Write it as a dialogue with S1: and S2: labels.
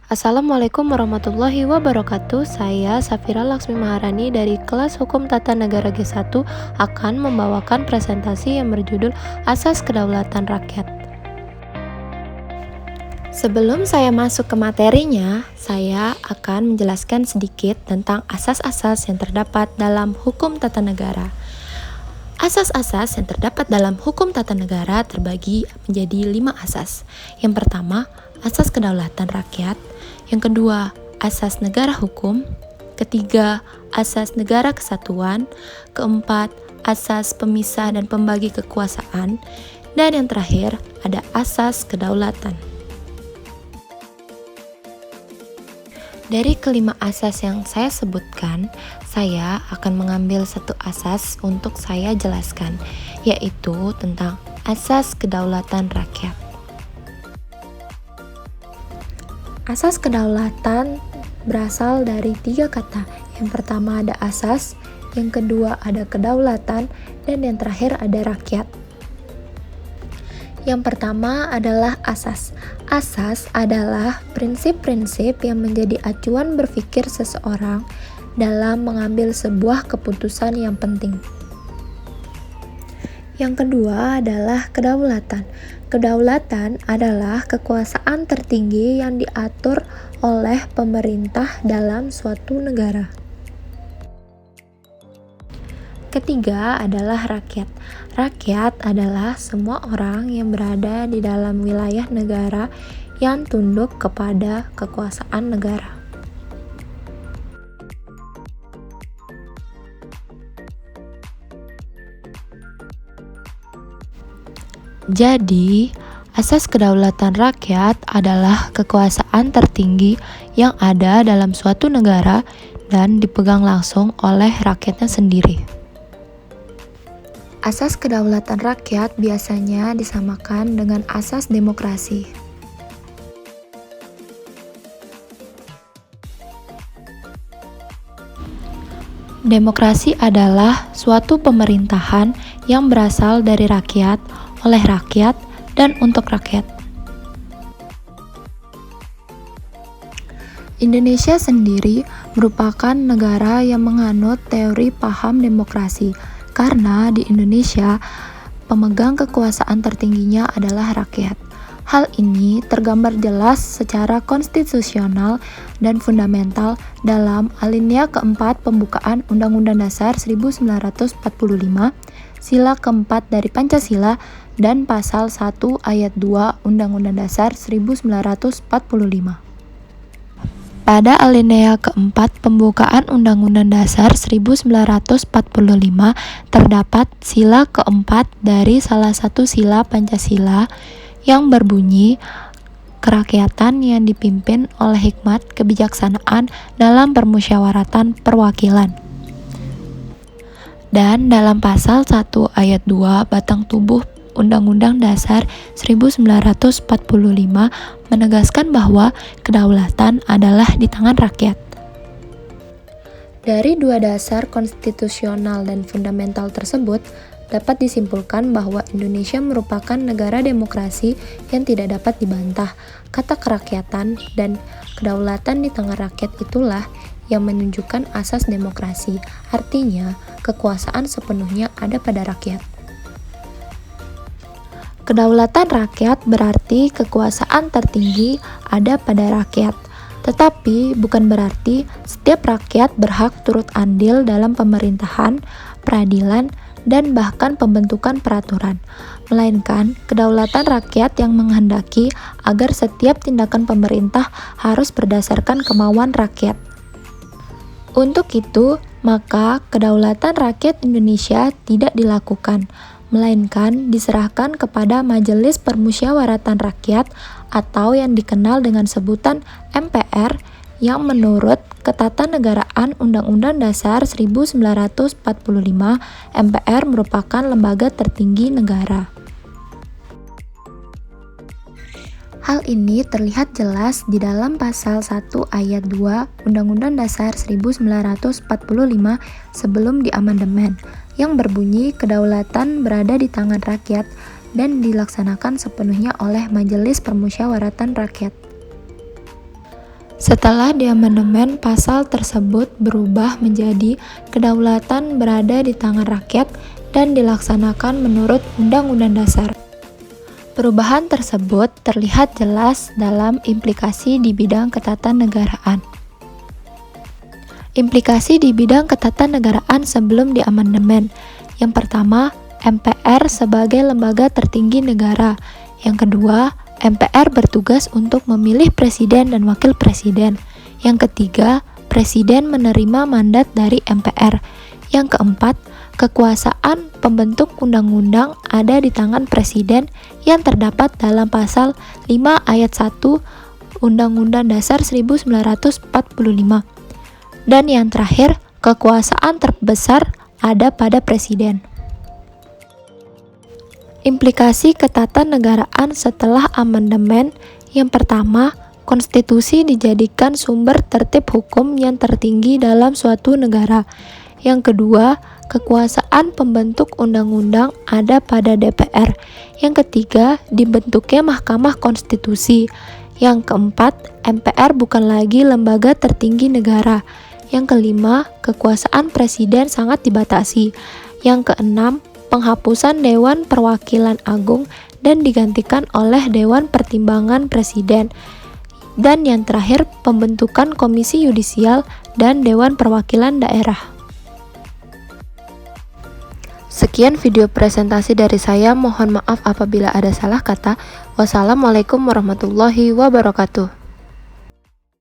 S1: Assalamualaikum warahmatullahi wabarakatuh. Saya Safira Laksmi Maharani dari kelas Hukum Tata Negara G1 akan membawakan presentasi yang berjudul Asas Kedaulatan Rakyat. Sebelum saya masuk ke materinya, saya akan menjelaskan sedikit tentang asas-asas yang terdapat dalam hukum tata negara. Asas-asas yang terdapat dalam hukum tata negara terbagi menjadi 5 asas. Yang pertama, asas kedaulatan rakyat. Yang kedua, asas negara hukum. Ketiga, asas negara kesatuan. Keempat, asas pemisah dan pembagi kekuasaan. Dan yang terakhir, ada asas kedaulatan. Dari kelima asas yang saya sebutkan, saya akan mengambil satu asas untuk saya jelaskan, yaitu tentang asas kedaulatan rakyat. Asas kedaulatan berasal dari 3 kata. Yang pertama ada asas, yang kedua ada kedaulatan, dan yang terakhir ada rakyat. Yang pertama adalah asas. Asas adalah prinsip-prinsip yang menjadi acuan berpikir seseorang dalam mengambil sebuah keputusan yang penting. Yang kedua adalah kedaulatan. Kedaulatan adalah kekuasaan tertinggi yang diatur oleh pemerintah dalam suatu negara. Ketiga adalah rakyat. Rakyat adalah semua orang yang berada di dalam wilayah negara yang tunduk kepada kekuasaan negara. Jadi, asas kedaulatan rakyat adalah kekuasaan tertinggi yang ada dalam suatu negara dan dipegang langsung oleh rakyatnya sendiri. Asas kedaulatan rakyat biasanya disamakan dengan asas demokrasi. Demokrasi adalah suatu pemerintahan yang berasal dari rakyat, oleh rakyat, dan untuk rakyat. Indonesia sendiri merupakan negara yang menganut teori paham demokrasi, karena di Indonesia pemegang kekuasaan tertingginya adalah rakyat. Hal ini tergambar jelas secara konstitusional dan fundamental dalam alinea keempat pembukaan Undang-Undang Dasar 1945, sila keempat dari Pancasila, dan pasal 1 ayat 2 Undang-Undang Dasar 1945. Pada alinea keempat pembukaan Undang-Undang Dasar 1945 terdapat sila keempat dari salah satu sila Pancasila yang berbunyi, kerakyatan yang dipimpin oleh hikmat kebijaksanaan dalam permusyawaratan perwakilan. Dan dalam pasal 1 ayat 2 batang tubuh Undang-Undang Dasar 1945 menegaskan bahwa kedaulatan adalah di tangan rakyat. Dari 2 dasar konstitusional dan fundamental tersebut, dapat disimpulkan bahwa Indonesia merupakan negara demokrasi yang tidak dapat dibantah. Kata kerakyatan dan kedaulatan di tangan rakyat itulah yang menunjukkan asas demokrasi. Artinya, kekuasaan sepenuhnya ada pada rakyat. Kedaulatan rakyat berarti kekuasaan tertinggi ada pada rakyat. Tetapi bukan berarti setiap rakyat berhak turut andil dalam pemerintahan, peradilan, dan bahkan pembentukan peraturan, melainkan kedaulatan rakyat yang menghendaki agar setiap tindakan pemerintah harus berdasarkan kemauan rakyat. Untuk itu, maka kedaulatan rakyat Indonesia tidak dilakukan, melainkan diserahkan kepada Majelis Permusyawaratan Rakyat atau yang dikenal dengan sebutan MPR, yang menurut Ketatanegaraan Undang-Undang Dasar 1945, MPR merupakan lembaga tertinggi negara. Hal ini terlihat jelas di dalam pasal 1 ayat 2 Undang-Undang Dasar 1945 sebelum diamandemen, yang berbunyi kedaulatan berada di tangan rakyat dan dilaksanakan sepenuhnya oleh Majelis Permusyawaratan Rakyat. Setelah diamandemen, pasal tersebut berubah menjadi kedaulatan berada di tangan rakyat dan dilaksanakan menurut Undang-Undang Dasar. Perubahan tersebut terlihat jelas dalam implikasi di bidang ketatanegaraan. Implikasi di bidang ketatanegaraan sebelum diamandemen. Yang pertama, MPR sebagai lembaga tertinggi negara. Yang kedua, MPR bertugas untuk memilih presiden dan wakil presiden. Yang ketiga, presiden menerima mandat dari MPR. Yang keempat, kekuasaan pembentuk undang-undang ada di tangan presiden yang terdapat dalam pasal 5 ayat 1 Undang-Undang Dasar 1945. Dan yang terakhir, kekuasaan terbesar ada pada presiden. Implikasi ketatanegaraan setelah amandemen. Yang pertama, konstitusi dijadikan sumber tertib hukum yang tertinggi dalam suatu negara. Yang kedua, kekuasaan pembentuk undang-undang ada pada DPR. Yang ketiga, dibentuknya Mahkamah Konstitusi. Yang keempat, MPR bukan lagi lembaga tertinggi negara. Yang kelima, kekuasaan presiden sangat dibatasi. Yang keenam, penghapusan Dewan Perwakilan Agung dan digantikan oleh Dewan Pertimbangan Presiden. Dan yang terakhir, pembentukan Komisi Yudisial dan Dewan Perwakilan Daerah. Sekian video presentasi dari saya, mohon maaf apabila ada salah kata. Wassalamualaikum warahmatullahi wabarakatuh.